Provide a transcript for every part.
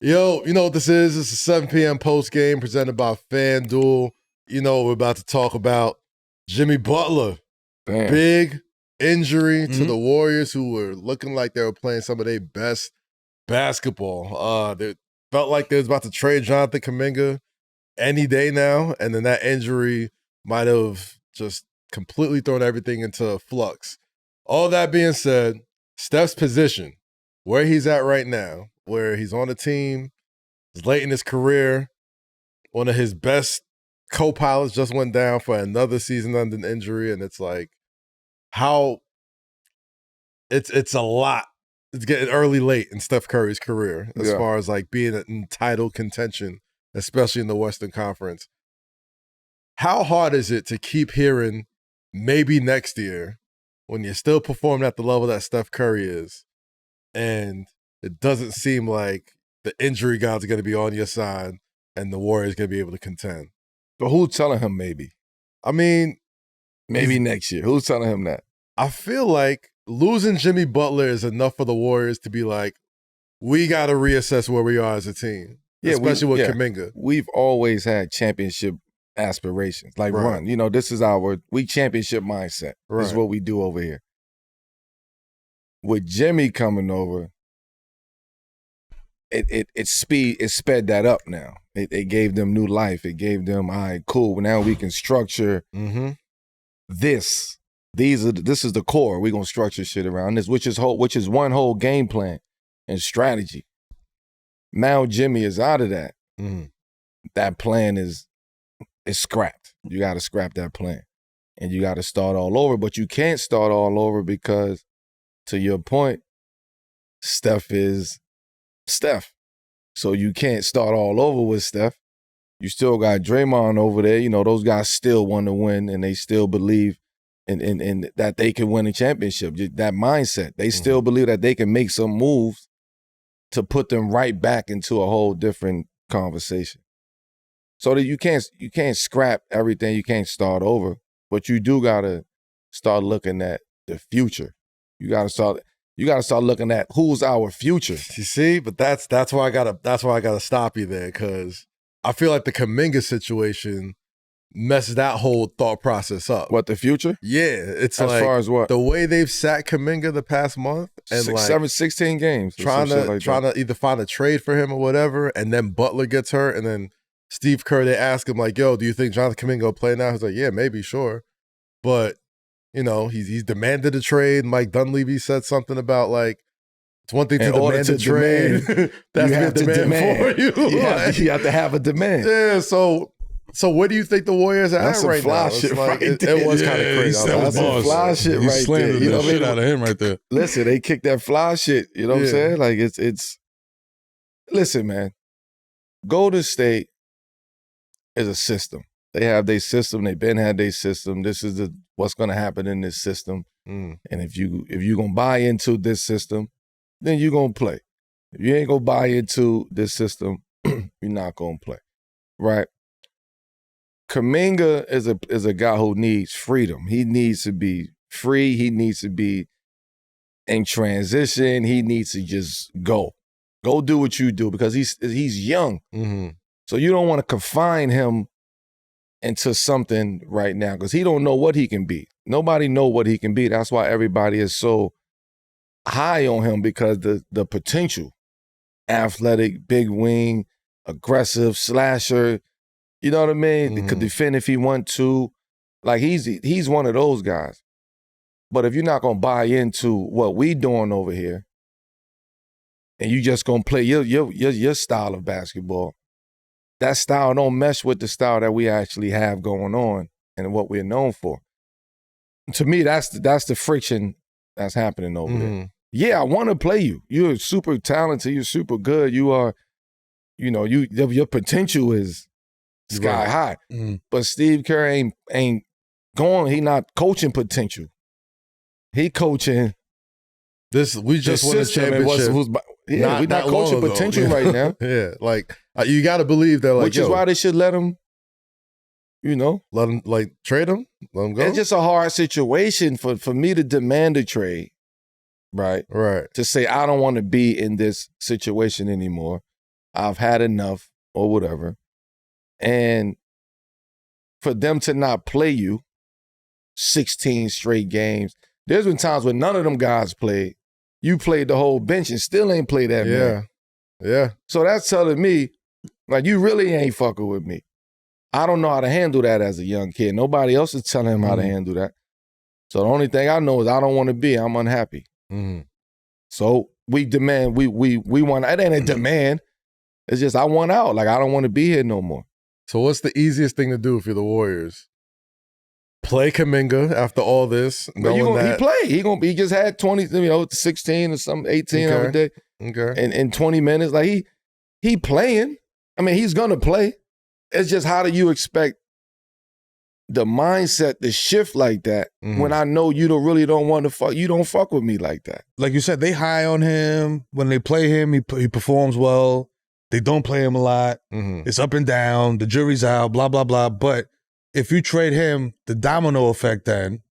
Yo, you know what this is? It's a 7 p.m. post game presented by FanDuel. You know what we're about to talk about. Jimmy Butler. Damn. Big injury to the Warriors, who were looking like they were playing some of their best basketball. They felt like they was about to trade Jonathan Kuminga any day now, and then that injury might have just completely thrown everything into flux. All that being said, Steph's position, where he's at right now, where he's on a team, he's late in his career, one of his best co-pilots just went down for another season under an injury, and it's like, how it's a lot. It's getting early late in Steph Curry's career as far as like being in title contention, especially in the Western Conference. How hard is it to keep hearing maybe next year when you're still performing at the level that Steph Curry is, and it doesn't seem like the injury gods are going to be on your side and the Warriors going to be able to contend? But who's telling him maybe? I mean, maybe next year. Who's telling him that? I feel like losing Jimmy Butler is enough for the Warriors to be like, we got to reassess where we are as a team, especially with Kaminga. We've always had championship aspirations. Like, run. You know, this is we championship mindset. Right. This is what we do over here. With Jimmy coming over, it sped that up now. It gave them new life. It gave them, all right, cool. Now we can structure this. This is the core. We're gonna structure shit around this, which is one whole game plan and strategy. Now Jimmy is out of that. That plan is scrapped. You got to scrap that plan, and you got to start all over. But you can't start all over because, to your point, Steph is Steph. So you can't start all over with Steph. You still got Draymond over there. You know, those guys still want to win, and they still believe in that they can win a championship. That mindset. They still believe that they can make some moves to put them right back into a whole different conversation. So that you can't scrap everything. You can't start over. But you do gotta start looking at the future. You gotta start looking at who's our future. You see, but that's why I gotta stop you there, because I feel like the Kaminga situation messed that whole thought process up. What, the future? Yeah, it's as like far as what? The way they've sat Kaminga the past month and 16 games, trying to either find a trade for him or whatever, and then Butler gets hurt, and then Steve Kerr, they ask him like, "Yo, do you think Jonathan Kuminga will play now?" He's like, "Yeah, maybe, sure," but you know, he's demanded a trade. Mike Dunleavy said something about like, it's one thing to demand a trade. That's a demand for you. You have to have a demand. Yeah, so where do you think the Warriors are at right now? Shit like, right it was kind of crazy. That's some fly shit right there. You know, shit out of him right there. Listen, they kicked that fly shit. You know what I'm saying? Like it's. Listen, man. Golden State is a system. They have their system. They've been had their system. This is what's going to happen in this system. And if you're going to buy into this system, then you're going to play. If you ain't going to buy into this system, you're not going to play. Right? Kaminga is a guy who needs freedom. He needs to be free. He needs to be in transition. He needs to just go. Go do what you do, because he's young. So you don't want to confine him into something right now, because he don't know what he can be. Nobody know what he can be. That's why everybody is so high on him, because the potential, athletic, big wing, aggressive, slasher, you know what I mean? He could defend if he want to. Like he's one of those guys. But if you're not gonna buy into what we doing over here, and you just gonna play your style of basketball, that style don't mesh with the style that we actually have going on and what we're known for. To me, that's the friction that's happening over there. Yeah, I want to play you. You're super talented. You're super good. You are, you know, your potential is sky high. But Steve Kerr ain't going. He not coaching potential. He coaching this. We just won a championship. We're not coaching potential right now. Yeah, like you got to believe that. Like, which is why they should let him. You know, let him trade him. Let him go. It's just a hard situation for me to demand a trade. Right. To say I don't want to be in this situation anymore. I've had enough or whatever. And for them to not play you 16 straight games, there's been times when none of them guys played. You played the whole bench and still ain't played that man. Yeah. So that's telling me, like, you really ain't fucking with me. I don't know how to handle that as a young kid. Nobody else is telling him how to handle that. So the only thing I know is I don't want to be. I'm unhappy. So we demand, we want, it ain't a demand. It's just I want out. Like, I don't want to be here no more. So what's the easiest thing to do if you're the Warriors? Play Kaminga after all this. He played. He just had 20, 16 or something, 18 every day. Okay. In 20 minutes. Like, he playing. I mean, he's going to play. It's just, how do you expect the mindset to shift like that when I know you don't want to fuck, you don't fuck with me like that? Like you said, they high on him. When they play him, he performs well. They don't play him a lot. It's up and down. The jury's out, blah, blah, blah. But if you trade him, the domino effect then,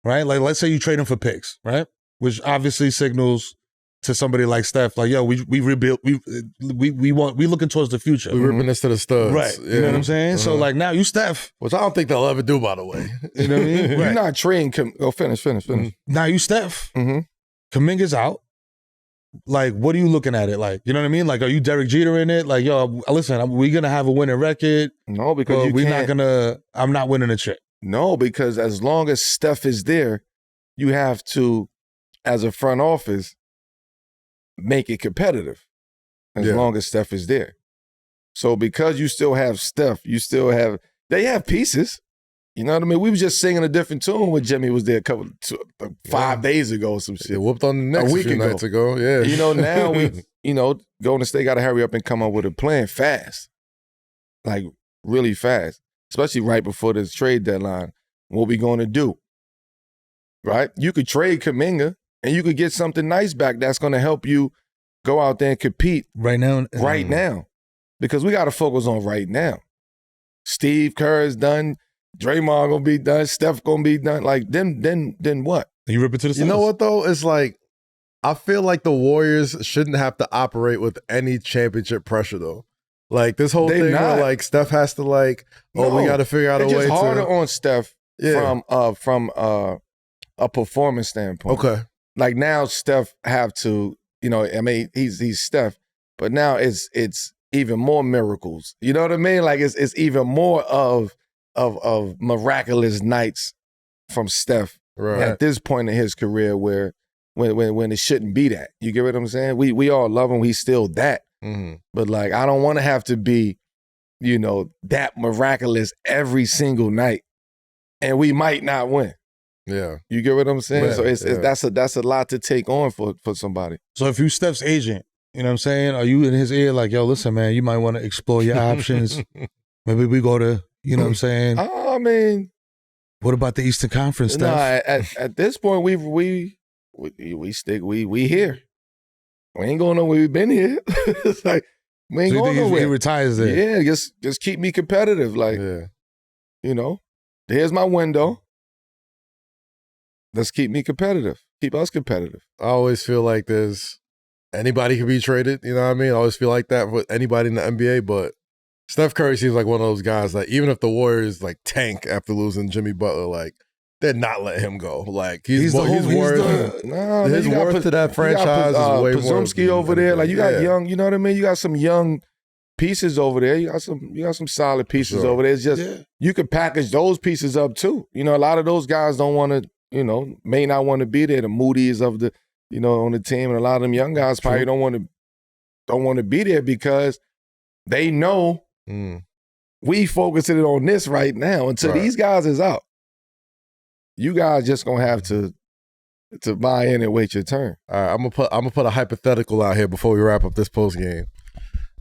right? Like, let's say you trade him for picks, right? Which obviously signals to somebody like Steph, like, yo, we rebuilt, we looking towards the future. We ripping this to the studs. Right. You know what I'm saying? So, like, now you Steph. Which I don't think they'll ever do, by the way. You know what I mean? You're not trading. Finish. Now you Steph. Kaminga's out. Like, what are you looking at it like? You know what I mean? Like, are you Derek Jeter in it? Like, yo, listen, we going to have a winning record? No, because I'm not winning a chip. No, because as long as Steph is there, you have to, as a front office, make it competitive as long as Steph is there. So because you still have Steph, they have pieces. You know what I mean? We was just singing a different tune when Jimmy was there 5 days ago or some shit. They whooped on the Knicks a few nights ago. Yeah. Now Golden State got to hurry up and come up with a plan fast. Like, really fast. Especially right before this trade deadline. What we going to do? Right? You could trade Kaminga and you could get something nice back that's going to help you go out there and compete right now. Because we got to focus on right now. Steve Kerr is done. Draymond gonna be done. Steph gonna be done. Like, then what? You rip it to the You know what though? It's like, I feel like the Warriors shouldn't have to operate with any championship pressure though. Like, this whole thing where, like, Steph has to, like, we got to figure out a way to. It's just harder on Steph from a performance standpoint. Okay. Like, now Steph have to, I mean, he's Steph, but now it's even more miracles. You know what I mean? Like, it's even more of miraculous nights from Steph at this point in his career where when it shouldn't be that. You get what I'm saying? We all love him. He's still that. But, like, I don't want to have to be, that miraculous every single night. And we might not win. Yeah. You get what I'm saying? Yeah, so that's a lot to take on for somebody. So if you Steph's agent, you know what I'm saying? Are you in his ear like, yo, listen, man, you might want to explore your options. Maybe we go to, you know what I'm saying? I mean, what about the Eastern Conference stuff? At this point, we here. We ain't going nowhere. We've been here. It's like, we ain't going nowhere. He retires there. Yeah, just keep me competitive. Like, here's my window. Let's keep me competitive. Keep us competitive. I always feel like anybody can be traded. You know what I mean? I always feel like that with anybody in the NBA, but Steph Curry seems like one of those guys that even if the Warriors like tank after losing Jimmy Butler, like, they're not letting him go. Like, his worth to that franchise is way more. Pazumski over there, like, you got young. You know what I mean? You got some young pieces over there. You got some solid pieces over there. It's just you could package those pieces up too. A lot of those guys don't want to. May not want to be there. The Moody's of the, on the team, and a lot of them young guys probably don't want to be there because they know. We focusing it on this right now until these guys is out. You guys just gonna have to buy in and wait your turn. All right, I'm gonna put a hypothetical out here before we wrap up this post game.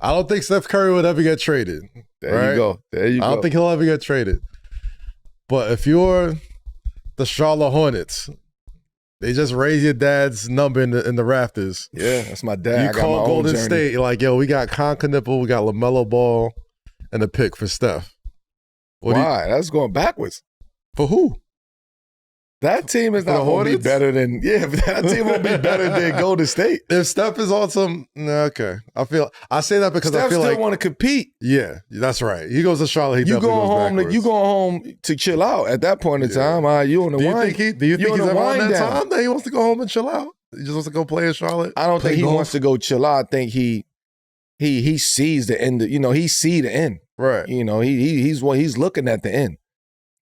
I don't think Steph Curry would ever get traded. There you go. I don't think he'll ever get traded. But if you're the Charlotte Hornets, they just raise your dad's number in the rafters. Yeah, that's my dad. You call Golden State, you're like, yo, we got Knipple, we got LaMelo Ball, and a pick for Steph. Why? That's going backwards. For who? That team is not going to be better than that team won't be better than Golden State. If Steph is on some, okay. I say that because Steph I feel still like want to compete. Yeah, that's right. He goes to Charlotte. He definitely goes backwards. You going home to chill out at that point in time. You on the wine? Do you think he's ever on that time that he wants to go home and chill out? He just wants to go play in Charlotte. I don't think he wants to go chill out. I think he sees the end. He see the end. Right. He's looking at the end.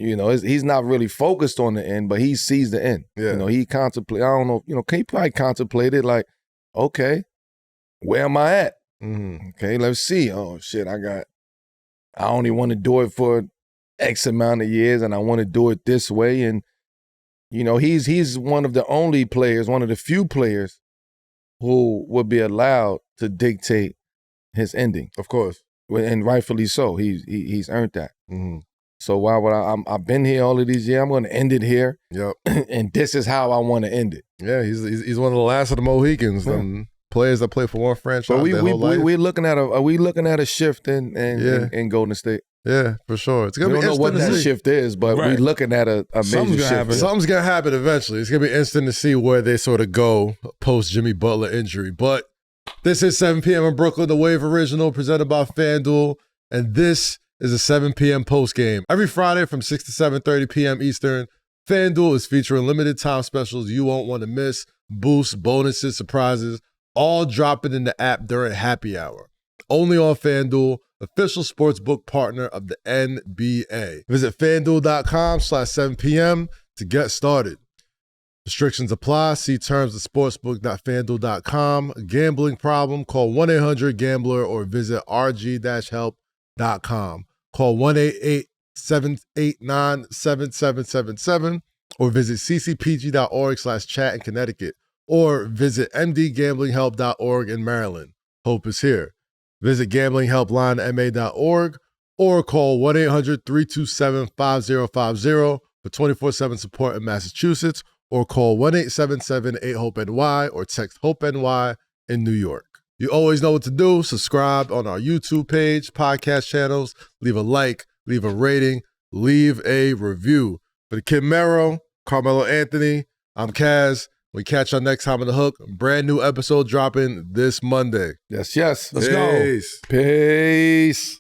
He's not really focused on the end, but he sees the end. Yeah. He contemplate. I don't know. He probably contemplated like, okay, where am I at? Mm-hmm. Okay, let's see. Oh shit, I only want to do it for X amount of years, and I want to do it this way. And he's one of the only players, one of the few players who would be allowed to dictate his ending. Of course, and rightfully so. He's earned that. Mm-hmm. So why would I've been here all of these years. I'm going to end it here. Yep. And this is how I want to end it. Yeah, he's one of the last of the Mohicans. Yeah. Players that play for one franchise. So we're looking at a shift in Golden State. Yeah, for sure. It's gonna be interesting. We don't know what that shift is, but we're looking at a major shift. Something's gonna happen eventually. It's gonna be interesting to see where they sort of go post Jimmy Butler injury. But this is 7 p.m. in Brooklyn, the Wave Original, presented by FanDuel, and this is a 7 p.m. post game. Every Friday from 6 to 7:30 p.m. Eastern, FanDuel is featuring limited time specials you won't want to miss. Boosts, bonuses, surprises, all dropping in the app during happy hour. Only on FanDuel, official sportsbook partner of the NBA. Visit FanDuel.com/7PM to get started. Restrictions apply. See terms at sportsbook.fanduel.com. Gambling problem? Call 1-800-GAMBLER or visit rg-help.com. Call 1-888-789-7777 or visit ccpg.org/chat in Connecticut or visit mdgamblinghelp.org in Maryland. Hope is here. Visit gamblinghelplinema.org or call 1-800-327-5050 for 24/7 support in Massachusetts or call 1-877-8-HOPE-NY or text HOPE-NY in New York. You always know what to do. Subscribe on our YouTube page, podcast channels, leave a like, leave a rating, leave a review. For the Kid Mero, Carmelo Anthony, I'm Kaz. We catch y'all next time on The Hook. Brand new episode dropping this Monday. Yes. Let's go. Peace.